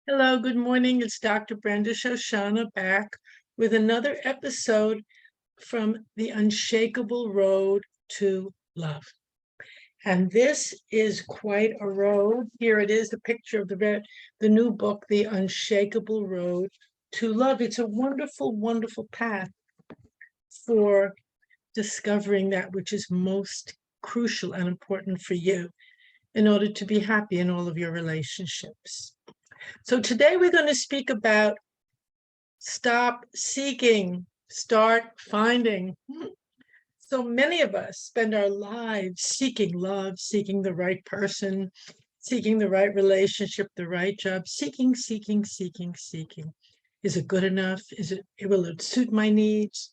Hello, good morning. It's Dr. Brenda Shoshana back with another episode from the Unshakable Road to Love. And this is quite a road. Here it is, a picture of the new book, The Unshakable Road to Love. It's a wonderful, wonderful path for discovering that which is most crucial and important for you in order to be happy in all of your relationships. So today we're going to speak about stop seeking, start finding. So many of us spend our lives seeking love, seeking the right person, seeking the right relationship, the right job, seeking. Is it good enough? Will it suit my needs?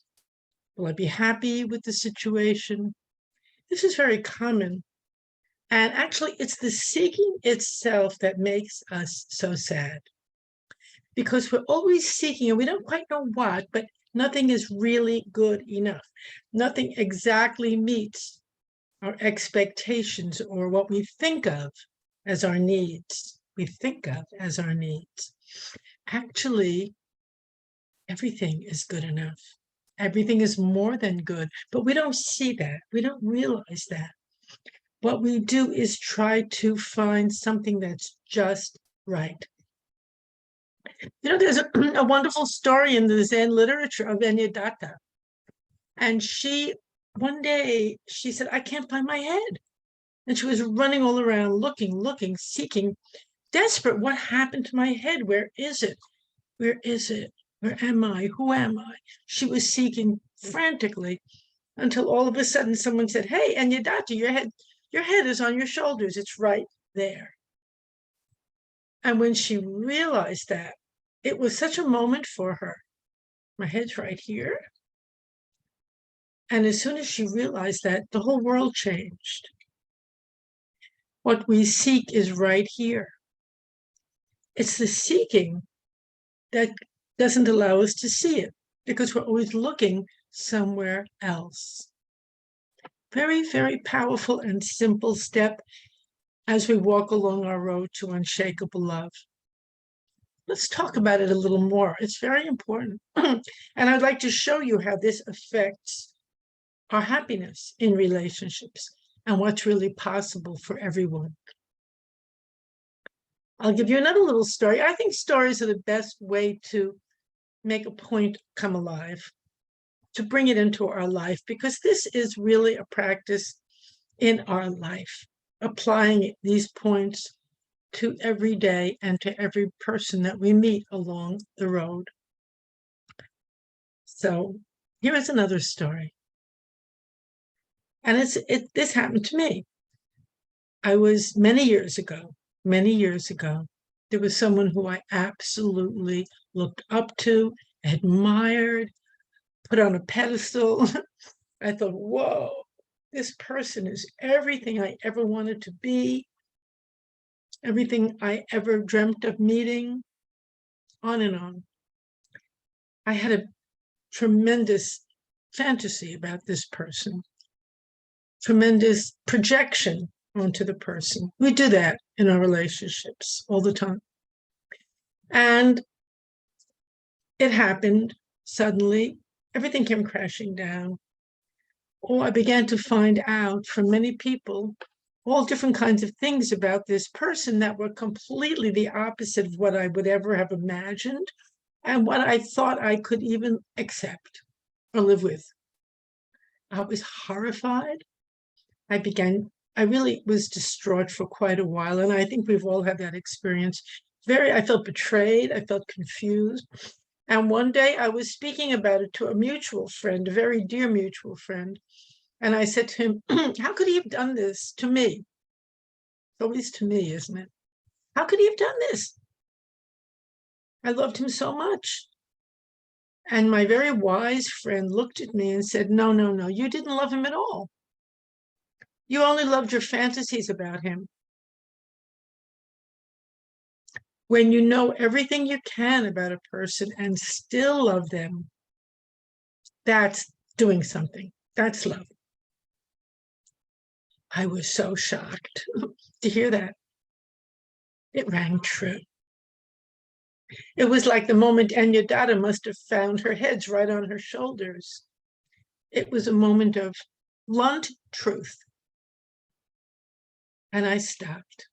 Will I be happy with the situation? This is very common. And actually, it's the seeking itself that makes us so sad, because we're always seeking and we don't quite know what, but nothing is really good enough. Nothing exactly meets our expectations or what we think of as our needs. Actually, everything is good enough. Everything is more than good, but we don't see that. We don't realize that. What we do is try to find something that's just right. There's a wonderful story in the Zen literature of Datta. And one day, she said, I can't find my head. And she was running all around, looking, seeking, desperate. What happened to my head? Where is it? Where is it? Where am I? Who am I? She was seeking frantically until all of a sudden someone said, Hey, Datta, your head is on your shoulders. It's right there. And when she realized that, it was such a moment for her. My head's right here. And as soon as she realized that, the whole world changed. What we seek is right here. It's the seeking that doesn't allow us to see it, because we're always looking somewhere else. Very, very powerful and simple step as we walk along our road to unshakable love. Let's talk about it a little more. It's very important. And I'd like to show you how this affects our happiness in relationships and what's really possible for everyone. I'll give you another little story. I think stories are the best way to make a point come alive, to bring it into our life, because this is really a practice in our life, applying these points to every day and to every person that we meet along the road. So here is another story. And this happened to me. I was many years ago, there was someone who I absolutely looked up to, admired, put on a pedestal. I thought, whoa, this person is everything I ever wanted to be, everything I ever dreamt of meeting, on and on. I had a tremendous fantasy about this person, tremendous projection onto the person. We do that in our relationships all the time. And it happened suddenly. Everything came crashing down. Oh, I began to find out from many people all different kinds of things about this person that were completely the opposite of what I would ever have imagined and what I thought I could even accept or live with. I was horrified. I really was distraught for quite a while. And I think we've all had that experience. I felt betrayed. I felt confused. And one day I was speaking about it to a mutual friend, a very dear mutual friend. And I said to him, how could he have done this to me? It's always to me, isn't it? How could he have done this? I loved him so much. And my very wise friend looked at me and said, no, you didn't love him at all. You only loved your fantasies about him. When you know everything you can about a person and still love them, that's doing something. That's love. I was so shocked to hear that. It rang true. It was like the moment Enya Dada must have found her heads right on her shoulders. It was a moment of blunt truth. And I stopped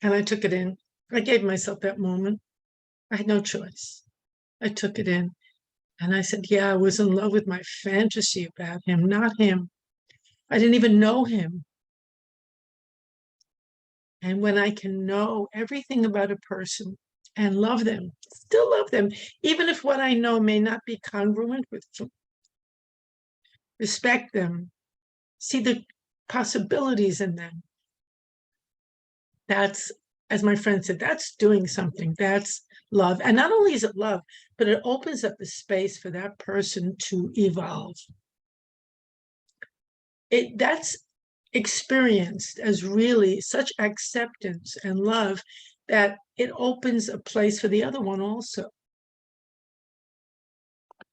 and I took it in. I gave myself that moment. I had no choice. I took it in and I said, yeah, I was in love with my fantasy about him, not him. I didn't even know him. And when I can know everything about a person and love them, still love them, even if what I know may not be congruent with them, respect them, see the possibilities in them. That's, as my friend said, that's doing something. That's love. And not only is it love, but it opens up the space for that person to evolve. That's experienced as really such acceptance and love that it opens a place for the other one also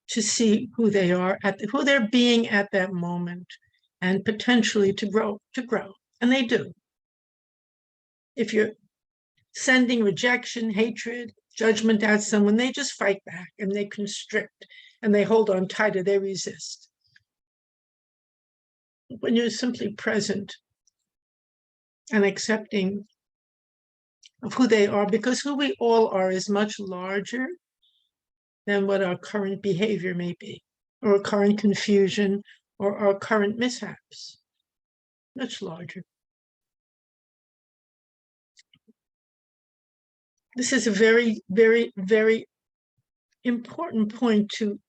to see who they are, who they're being at that moment, and potentially to grow. And they do. If you're sending rejection, hatred, judgment at someone, they just fight back and they constrict and they hold on tighter, they resist. When you're simply present and accepting of who they are, because who we all are is much larger than what our current behavior may be, or our current confusion, or our current mishaps. Much larger. This is a very, very, very important point to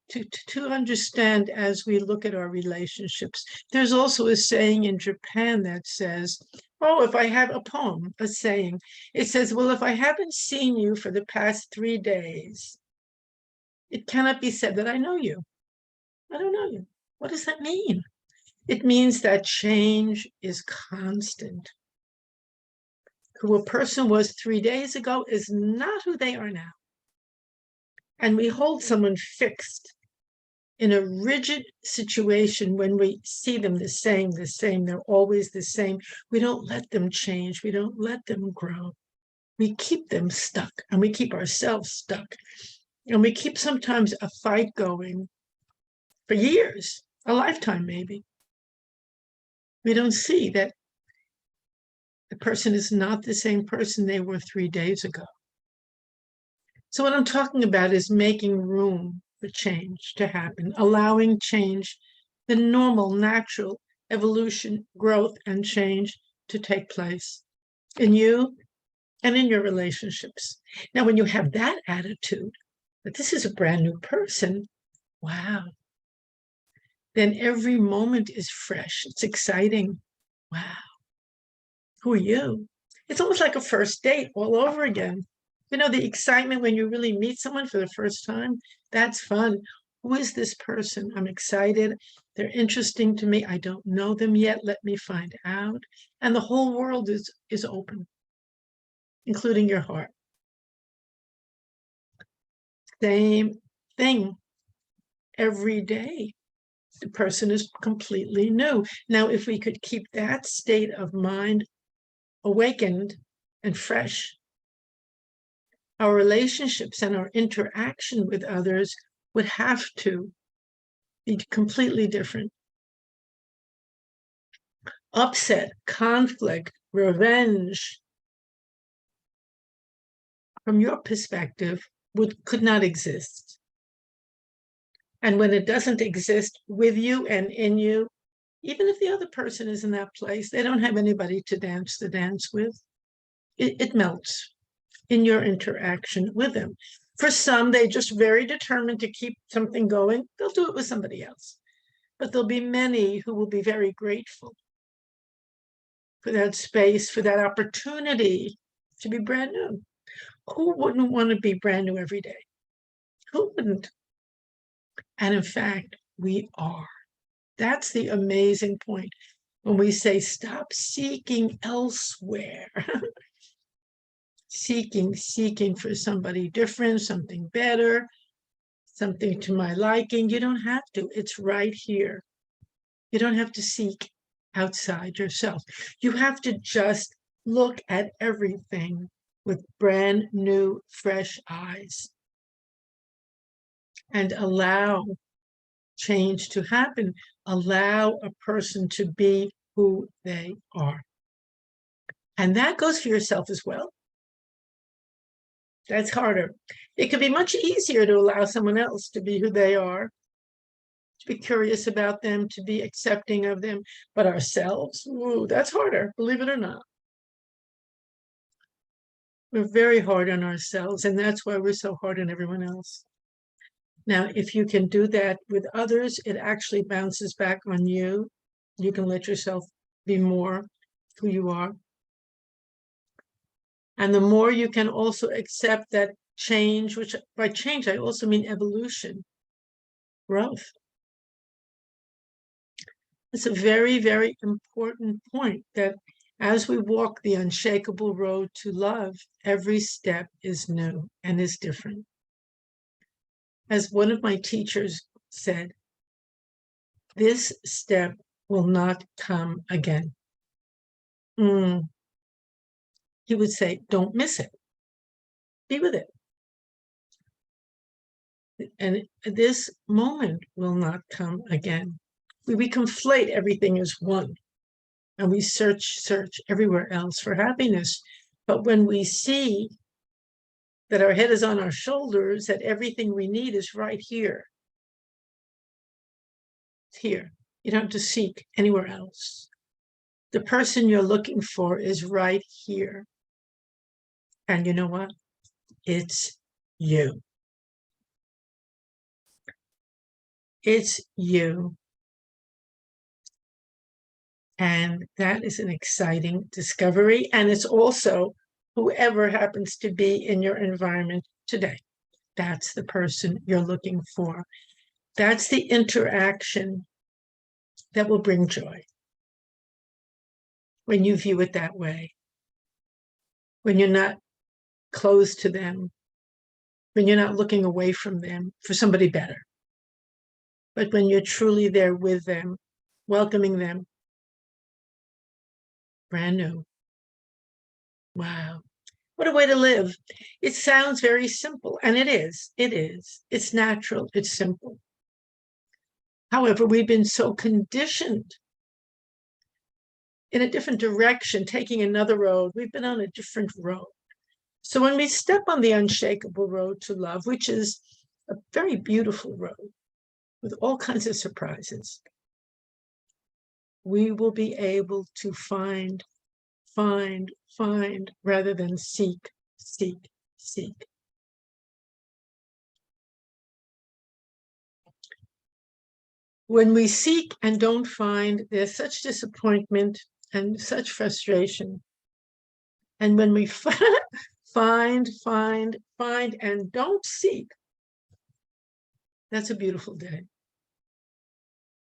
understand as we look at our relationships. There's also a saying in Japan that says, oh, if I have a poem, a saying, it says, well, if I haven't seen you for the past 3 days, it cannot be said that I know you. I don't know you. What does that mean? It means that change is constant. Who a person was 3 days ago is not who they are now. And we hold someone fixed in a rigid situation when we see them the same, they're always the same. We don't let them change. We don't let them grow. We keep them stuck and we keep ourselves stuck. And we keep sometimes a fight going for years, a lifetime maybe. We don't see that the person is not the same person they were 3 days ago. So what I'm talking about is making room for change to happen, allowing change, the normal, natural evolution, growth, and change to take place in you and in your relationships. Now, when you have that attitude, that this is a brand new person, wow, then every moment is fresh. It's exciting. Wow. Who are you? It's almost like a first date all over again. You know, the excitement when you really meet someone for the first time, that's fun. Who is this person? I'm excited. They're interesting to me. I don't know them yet. Let me find out. And the whole world is open, including your heart. Same thing every day. The person is completely new. Now, if we could keep that state of mind awakened and fresh, our relationships and our interaction with others would have to be completely different. Upset, conflict, revenge, from your perspective, could not exist. And when it doesn't exist with you and in you, even if the other person is in that place, they don't have anybody to dance the dance with. It melts in your interaction with them. For some, they're just very determined to keep something going. They'll do it with somebody else. But there'll be many who will be very grateful for that space, for that opportunity to be brand new. Who wouldn't want to be brand new every day? Who wouldn't? And in fact, we are. That's the amazing point. When we say, stop seeking elsewhere, seeking for somebody different, something better, something to my liking. You don't have to. It's right here. You don't have to seek outside yourself. You have to just look at everything with brand new, fresh eyes and allow change to happen. Allow a person to be who they are. And that goes for yourself as well. That's harder. It can be much easier to allow someone else to be who they are, to be curious about them, to be accepting of them. But ourselves, ooh, that's harder, believe it or not. We're very hard on ourselves, and that's why we're so hard on everyone else. Now, if you can do that with others, it actually bounces back on you. You can let yourself be more who you are. And the more you can also accept that change, which by change, I also mean evolution, growth. It's a very, very important point that as we walk the unshakable road to love, every step is new and is different. As one of my teachers said, this step will not come again. He would say, don't miss it. Be with it. And this moment will not come again. We conflate everything as one, and we search everywhere else for happiness. But when we see that our head is on our shoulders, that everything we need is right here, it's here. You don't have to seek anywhere else. The person you're looking for is right here. And you know what? It's you. It's you. And that is an exciting discovery. And it's also whoever happens to be in your environment today. That's the person you're looking for. That's the interaction that will bring joy. When you view it that way, when you're not close to them, when you're not looking away from them for somebody better, but when you're truly there with them, welcoming them, brand new. Wow. What a way to live. It sounds very simple, and it is. It is. It's natural. It's simple. However, we've been so conditioned in a different direction, taking another road. We've been on a different road. So when we step on the unshakable road to love, which is a very beautiful road with all kinds of surprises, we will be able to find, rather than seek. When we seek and don't find, there's such disappointment and such frustration. And when we find, and don't seek, that's a beautiful day.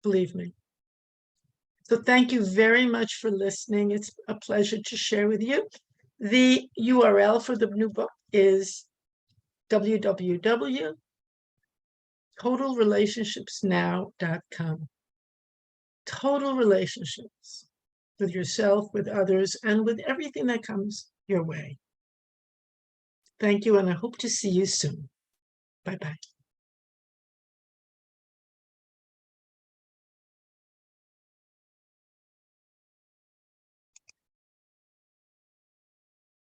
Believe me. So thank you very much for listening. It's a pleasure to share with you. The URL for the new book is www.totalrelationshipsnow.com. Total relationships with yourself, with others, and with everything that comes your way. Thank you, and I hope to see you soon. Bye-bye.